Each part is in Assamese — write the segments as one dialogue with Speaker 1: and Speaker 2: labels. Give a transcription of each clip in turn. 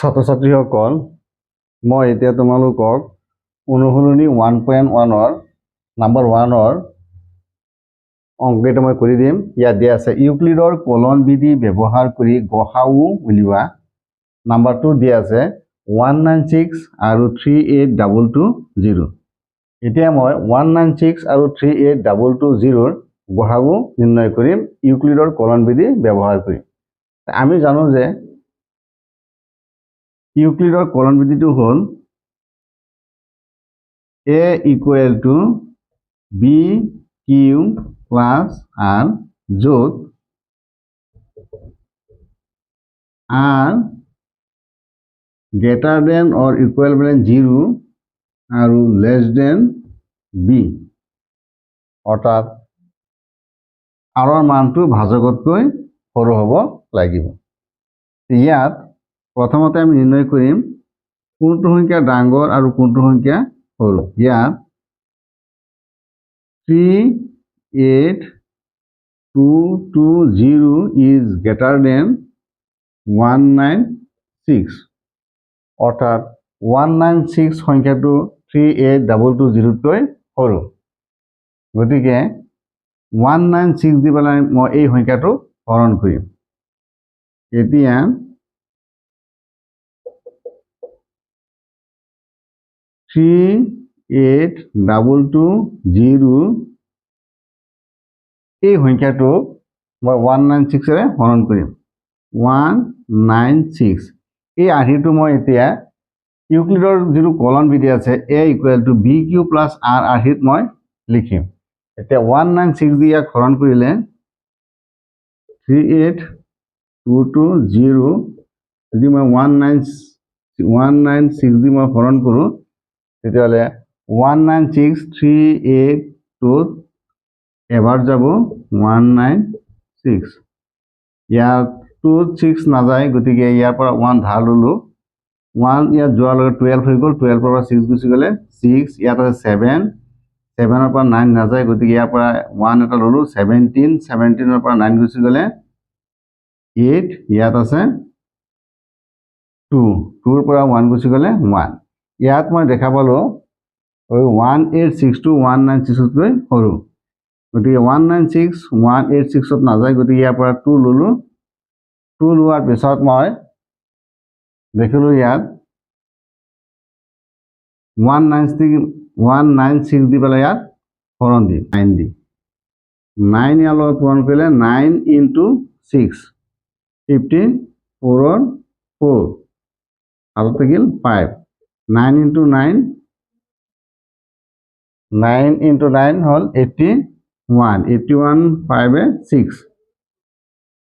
Speaker 1: ছাত্ৰ-ছাত্ৰীসকল মই এতিয়া তোমালোকক অনুশীলনী 1.1 নাম্বাৰ 1 অংকটো মই কৰি দিম। ইয়াত দিয়া আছে ইউক্লিডৰ কলন বিধি ব্যৱহাৰ কৰি গসাউ উলিওৱা। নাম্বাৰ 2 দিয়া আছে 196 আৰু 38220। এতিয়া মই 196 আৰু 38220 ৰ গসাউ নিৰ্ণয় কৰিম ইউক্লিডৰ কলন বিধি ব্যৱহাৰ কৰি। আমি জানো যে ইউক্লিডৰ কলন বিধিটো হ'ল a equal to b q plus r য'ত r greater than or equal than 0 আৰু less than b অৰ্থাৎ r ৰ মানটো ভাজকতকৈ সৰু হ'ব লাগিব। ইয়াত প্ৰথমতে আমি নিৰ্ণয় কৰিম কোনটো সংখ্যা ডাঙৰ আৰু কোনটো সংখ্যা সৰু। ইয়াত 38220 is greater than 196 অৰ্থাৎ 196 সংখ্যাটো 38220তকৈ সৰু। গতিকে 196 দি পেলাই মই এই সংখ্যাটো হৰণ কৰিম। এতিয়া 38220 এই সংখ্যাটো মই 196 ৰে হৰণ কৰিম। 196 এই আধিটো মই এতিয়া ইউক্লিডৰ যিটো কলন বিধি আছে a equal to bq plus r আধিত মই লিখিম। এতিয়া 196 দি ইয়াক হৰণ কৰিলে 38220 যদি মই 196 দি মই হৰণ কৰোঁ তেতিয়াহ'লে 196 382 এবাৰ যাব 196 ইয়াত 26 নাযায় গতিকে ইয়াৰ পৰা 1 ধাৰ ল'লোঁ 1 ইয়াত যোৱাৰ লগে 12 হৈ গ'ল 12 পৰা 6 গুচি গ'লে 6 ইয়াত আছে 7 7 পৰা 9 নাযায় গতিকে ইয়াৰ পৰা 1 এটা ল'লোঁ 17 17 পৰা 9 গুচি গ'লে 8 ইয়াত আছে 2 2 পৰা 1 গুচি গ'লে 1 ইয়াত মই দেখা পালোঁ 186 টো 196তকৈ সৰু গতিকে 196 186ত নাযায় গতিকে ইয়াৰ পৰা 2 ল'লোঁ 2 লোৱাৰ পিছত মই দেখিলোঁ ইয়াত 196 দি পেলাই ইয়াত হৰণ দিম 9 দি 9 ইয়াৰ লগত পূৰণ কৰিলে 9 into 6 15 4 4 আৰু থাকিল 5 9 into 9 9 into 9 হ'ল 81 81 5 6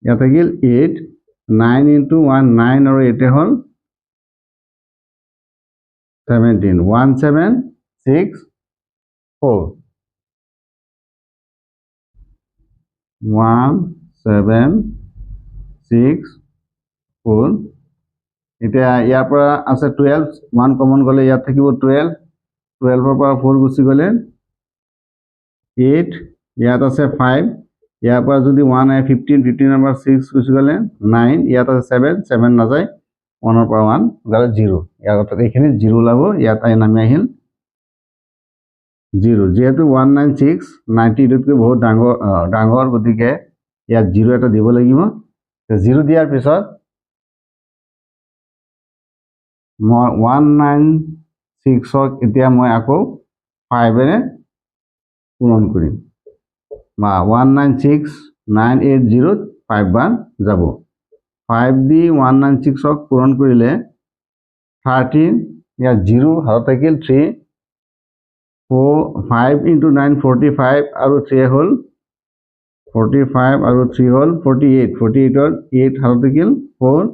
Speaker 1: ইয়াত থাকিল 8 9 into 1 9 আৰু 8 হ'ল 17 1764 1764 এতিয়া ইয়াৰ পৰা আছে 12 1 কমন গ'লে ইয়াত থাকিব 12 12 পৰা 4 গুচি গ'লে 8 ইয়াত আছে 5 ইয়াৰ পৰা যদি 1 আহে 15 15 পৰা 6 গুচি গ'লে 9 ইয়াত আছে 7 7 নাযায় 1 পৰা 1 গ'লে 0 ইয়াৰ অৰ্থাৎ এইখিনি 0 ওলাব ইয়াত নামি আহিল 0 যেহেতু 196 98তকৈ বহুত ডাঙৰ গতিকে ইয়াত 0 এটা দিব লাগিব 0 দিয়াৰ পিছত মই 196ক এতিয়া মই আকৌ 5 ৰে পূৰণ কৰিম 196 980 5 বাৰ যাব 5 দি 196ক পূৰণ কৰিলে 13 ইয়াত 0 হাতত থাকিল 3 5 into 9 45 আৰু 3 হ'ল 45 আৰু 3 হ'ল 48 48ৰ 8 হাতত থাকিল 4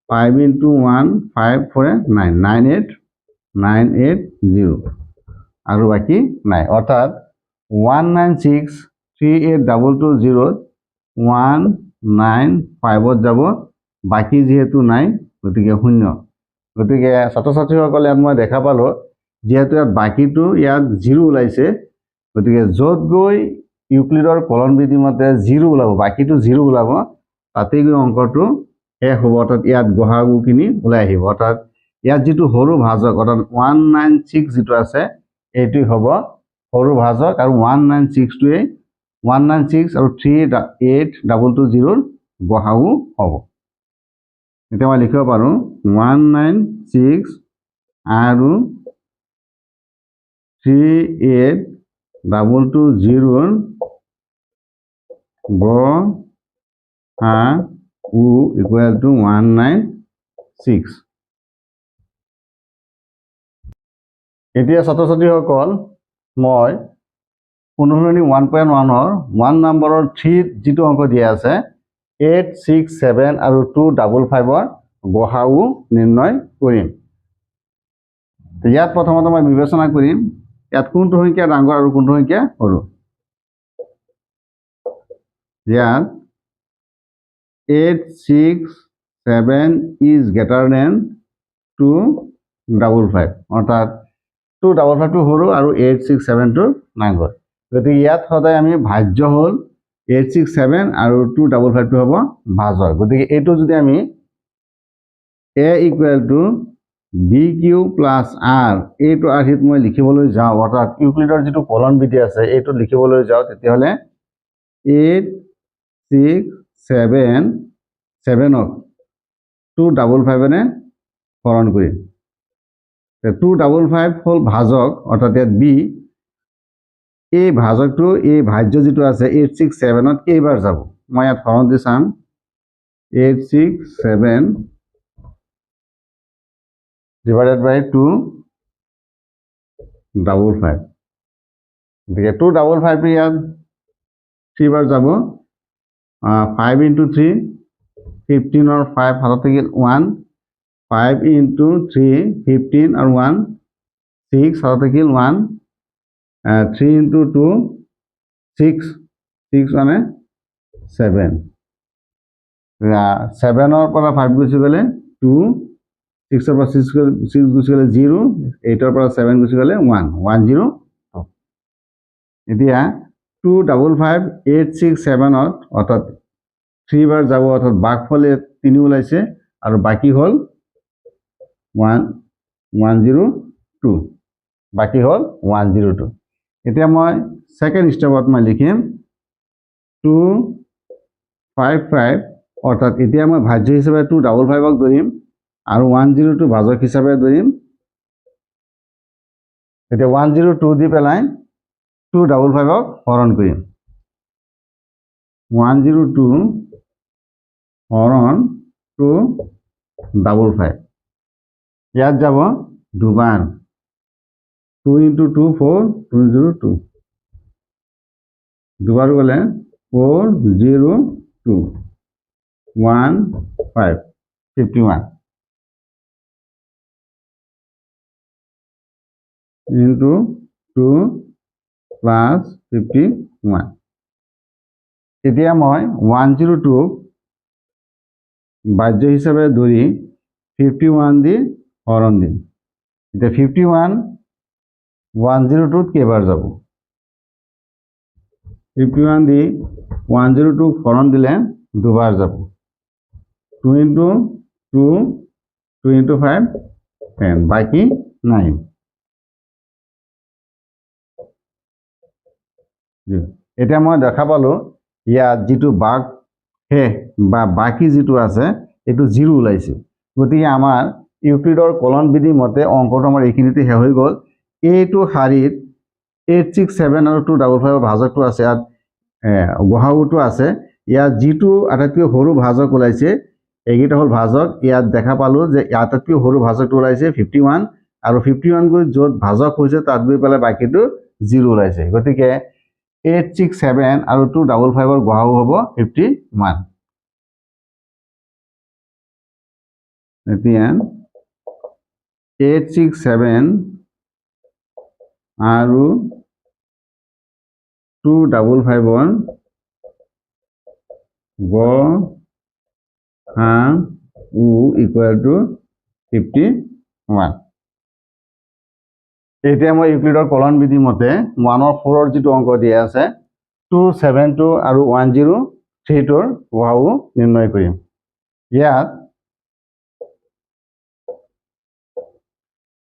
Speaker 1: 5 into 1 5 4 9 98 980 আৰু বাকি নাই অৰ্থাৎ 196 38220 195ত যাব বাকি যেহেতু নাই গতিকে শূন্য গতিকে ছাত্ৰ-ছাত্ৰীসকলে ইয়াত মই দেখা পালোঁ যেহেতু ইয়াত বাকিটো ইয়াত 0 ওলাইছে গতিকে য'ত গৈ ইউক্লিডৰ কলন বিধি মতে 0 ওলাব বাকিটো 0 ওলাব তাতেই গৈ অংকটো শেষ হ'ব অৰ্থাৎ ইয়াত গহাগুখিনি ওলাই আহিব অৰ্থাৎ ইয়াত যিটো সৰু ভাজক অৰ্থাৎ 196 যিটো আছে এইটোই হ'ব সৰু ভাজক আৰু 196টোৱে 196 আৰু 38220 গহাগু হ'ব এতিয়া মই লিখিব পাৰোঁ 196 আৰু 38220 গহাগু ইকুৱেল টু 196 এতিয়া ছাত্ৰ ছাত্ৰীসকল মই অনুশীলনী 1.1ৰ 1 নম্বৰৰ 3 যিটো অংক দিয়া আছে 8, 6, 7 আৰু 255ৰ গহাগু নিৰ্ণয় কৰিম ইয়াত প্ৰথমতে মই বিবেচনা কৰিম ইয়াত কোনটো সংখ্যা ডাঙৰ আৰু কোনটো সংখ্যা সৰু ইয়াত 8, 6, 7 is greater than 255 অৰ্থাৎ 255টো সৰু আৰু 8, 6, 7টো ডাঙৰ গতিকে ইয়াত সদায় আমি ভাজ্য হ'ল 8, 6, 7 আৰু 255টো হ'ব ভাজক গতিকে এইটো যদি আমি a equal to B Q plus R এইটো আৰ্হিত মই লিখিবলৈ যাওঁ অৰ্থাৎ ইউক্লিডৰ যিটো কলন বিধি আছে এইটো লিখিবলৈ যাওঁ তেতিয়াহ'লে 8, 6, 7 7ক 255ৰে হৰণ কৰিম 255 হ'ল ভাজক অৰ্থাৎ ইয়াত বি এই ভাজকটো এই ভাজ্য যিটো আছে 8, 6, 7ত কেইবাৰ যাব মই ইয়াত হৰণ দি চাম 8, 6, 7 divided by 255 গতিকে 255টো ইয়াত 3 বাৰ যাব 5 into 3 15 और 5 हाथ থাকিল 1 5 into 3 15 और 1 6 हाथ থাকিল 1 3 into 2 6 6 মানে 7 7 और পৰা 5 গুছি গলে 2 6 और পৰা 6 গুছি গলে 0 8 और পৰা 7 গুছি গলে 1 10 এতিয়া 255 8 6 7 অৰ্থাৎ 3 বাৰ যাব অৰ্থাৎ বাকফলে 3 ওলাইছে আৰু বাকি হল 102 বাকি হল 102 এতিয়া মই সেকেন্ড স্টেপত মই লিখিম 255 অৰ্থাৎ এতিয়া মই ভাজ্য হিচাপে 255ক ধৰিম আৰু 102 ভাজক হিচাপে ধৰিম এতিয়া 102 দি পেলাই 255ক হৰণ কৰিম 102 হৰণ 255 ইয়াত যাব দুবাৰ 2 into 2 4 202 দুবাৰ গলে 402 15 51 into 2 plus 51 এতিয়া মই 102 ভাজ্য হিচাপে ধৰি 51 দি হৰণ দিম এতিয়া 51 102 কেইবাৰ যাব 51 দি 102 হৰণ দিলে দুবাৰ যাব 2 into 2 2 into 5 10 বাকি 9 এতিয়া মই দেখা পালো ইয়াত যিটো বাক হে বা বাকি যিটো আছে এটো 0 ওলাইছে গতিকে আমাৰ ইউক্লিডৰ কলন বিধি মতে অংকটো আমাৰ এইখিনিতে হে হৈ গল এইটো শাৰীত 8 6 7 আৰু 255 ভাজকটো আছে ইয়াত গহাগুটো আছে ইয়াত যিটো আটাইতকৈ সৰু ভাজক ওলাইছে এইগিটা হল ভাজক ইয়াত দেখা পালো যে আটাইতকৈ সৰু ভাজকটো ওলাইছে 51 আৰু 51 গৈ যত ভাজক হৈছে তাত গৈ পেলাই বাকিটো 0 ওলাইছে গতিকে 8 6 7 আৰু 255ৰ গহাগু হ'ব 51 এতিয়া 8 6 7 আৰু 255ৰ গহাগু ইকুৱেল টু 51 এতিয়া মই ইউক্লিডৰ কলন বিধি মতে 1 और 4 যিটো অংক দিয়া আছে 272 আৰু 103 ৰ গহাগু নিৰ্ণয় কৰিম ইয়াত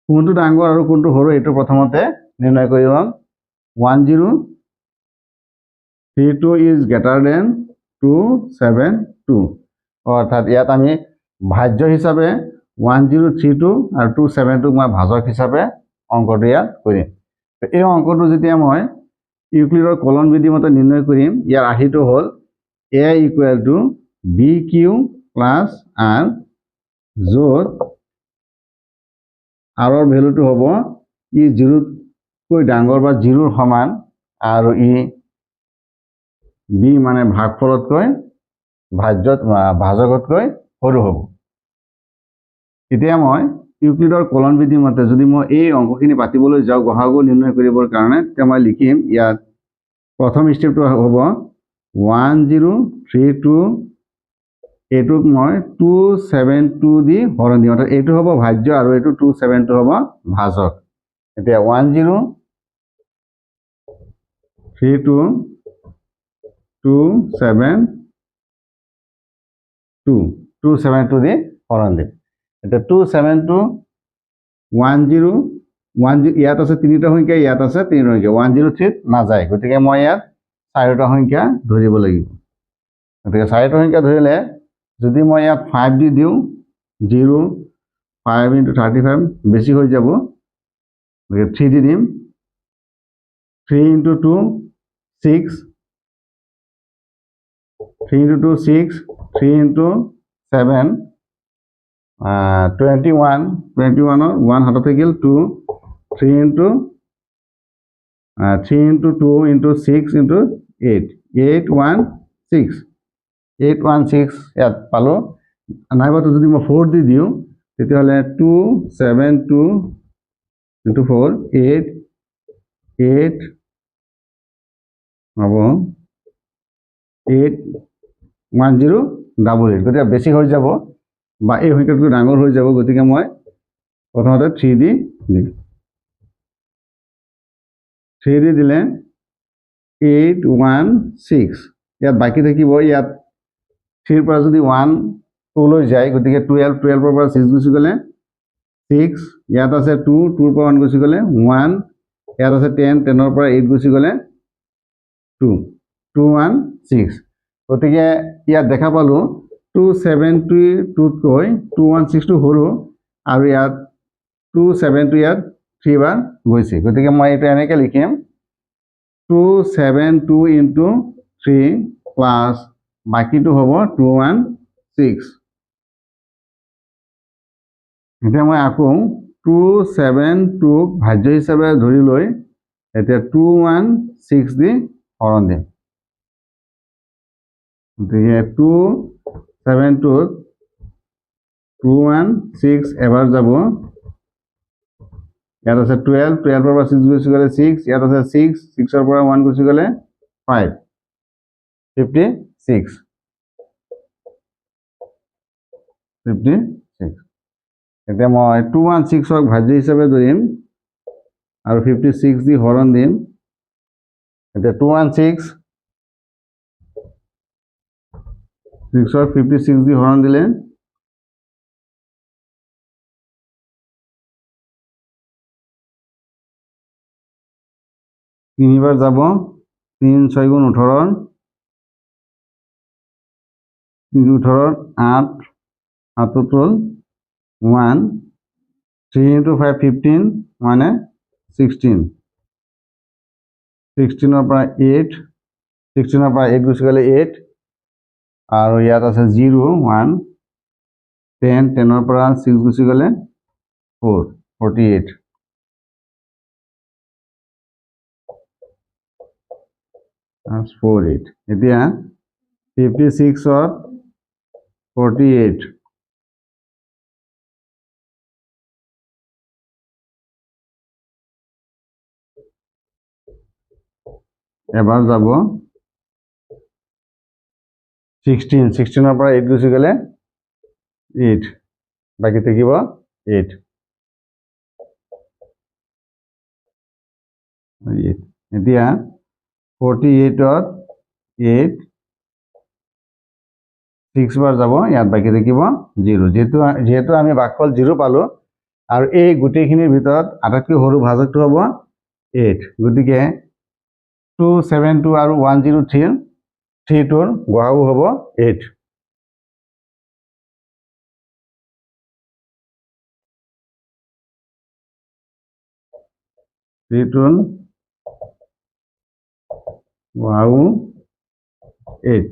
Speaker 1: কোনটো ডাঙৰ আৰু কোনটো সৰু এইটো প্ৰথমতে নিৰ্ণয় কৰি ল'ম 1032 ইজ গ্ৰেটাৰ দেন 272 অৰ্থাৎ ইয়াত আমি ভাজ্য হিচাপে 1032 আৰু 272 মই ভাজক হিচাপে অংকটো ইয়াত কৰিম এই অংকটো যেতিয়া মই ইউক্লিডৰ কলন বিধি মতে নিৰ্ণয় কৰিম ইয়াৰ আৰ্হিটো হ'ল a equal to B Q plus R য'ত আৰৰ ভেলুটো হ'ব ই 0তকৈ ডাঙৰ বা 0ৰ সমান আৰু ই বি মানে ভাগফলতকৈ ভাজকতকৈ সৰু হ'ব এতিয়া মই ইউক্লিডৰ কলন বিধি মতে যদি মই এই অংকখিনি পাতিবলৈ যাওঁ গসাগু নিৰ্ণয় কৰিবৰ কাৰণে তেতিয়া মই লিখিম ইয়াত প্ৰথম ষ্টেপটো হ'ব 1032 এইটোক মই 272 দি হৰণ দিম অৰ্থাৎ এইটো হ'ব ভাজ্য আৰু এইটো 272 হ'ব ভাজক এতিয়া 1032 272 দি হৰণ দিম এতিয়া 272 10 ইয়াত আছে তিনিটা সংখ্যা ইয়াত আছে তিনিটা সংখ্যা 103 নাযায় গতিকে মই ইয়াত চাৰিটা সংখ্যা ধৰিব লাগিব গতিকে চাৰিটা সংখ্যা ধৰিলে যদি মই ইয়াত 5 দি দিওঁ 0 5 × 35 বেছি হৈ যাব গতিকে 3 দি দিম 3 × 2 6 3 × 2 6 3 × 7 21 21ৰ 1 হাতত থাকিল 2 3 × 2 × 6 × 8 816 ইয়াত পালোঁ নাইবাতো যদি মই 4 দি দিওঁ তেতিয়াহ'লে 272 × 4 8 8 হ'ব 81088 গতিকে বেছি হৈ যাব বা এই সংখ্যাটো ডাঙৰ হৈ যাব গতিকে মই প্ৰথমতে 3 দি দিম 3 দি দিলে 816 ইয়াত বাকী থাকিব ইয়াত 3ৰ পৰা যদি 1 2লৈ যায় গতিকে 12 12ৰ পৰা 6 গুচি গ'লে 6 ইয়াত আছে 2 2ৰ পৰা 1 গুচি গ'লে 1 ইয়াত আছে 10 10ৰ পৰা 8 গুচি গ'লে 2 216 গতিকে ইয়াত দেখা পালোঁ 272তকৈ 216টো সৰু আৰু ইয়াত 272 ইয়াত 3 বাৰ গৈছে গতিকে মই এইটো এনেকৈ লিখিম 272 × 3 প্লাছ বাকীটো হ'ব 216 এতিয়া মই আকৌ 272ক ভাজ্য হিচাপে ধৰি লৈ এতিয়া 216 দি হৰণ দিম গতিকে 272ত 216 এবাৰ যাব ইয়াত আছে 12 12ৰ পৰা 6 গুচি গ'লে 6 ইয়াত আছে 6 6ৰ পৰা 1 গুচি গ'লে 5 56 এতিয়া মই 216ক ভাজ্য হিচাপে ধৰিম আৰু 56 দি হৰণ দিম এতিয়া 216 6ৰ 56 দি হৰণ দিলে 3 বাৰ যাব 3 6 × 18 18ৰ 8 7 হ'ল 1 3 × 5 15 মানে 16 16ৰ পৰা 8 16ৰ পৰা 8 গুচি গ'লে 8 আৰু ইয়াত আছে 0 1 10 10ৰ পৰা 6 গুচি গ'লে 4 48 48 এতিয়া 56ত 48 এবাৰ যাব 16ৰ পৰা 8 গুচি গ'লে 8 বাকী থাকিব 8 এতিয়া 48ত 8 6 বাৰ যাব, ইয়াত বাকী থাকিব 0। যেহেতু আমি ভাগফল 0 পালোঁ আৰু এই গোটেইখিনিৰ ভিতৰত আটাইতকৈ সৰু ভাজকটো হ'ব 8, গতিকে 272 আৰু 103টোৰ গড় হ'ব 8। টোৰ গড় 8।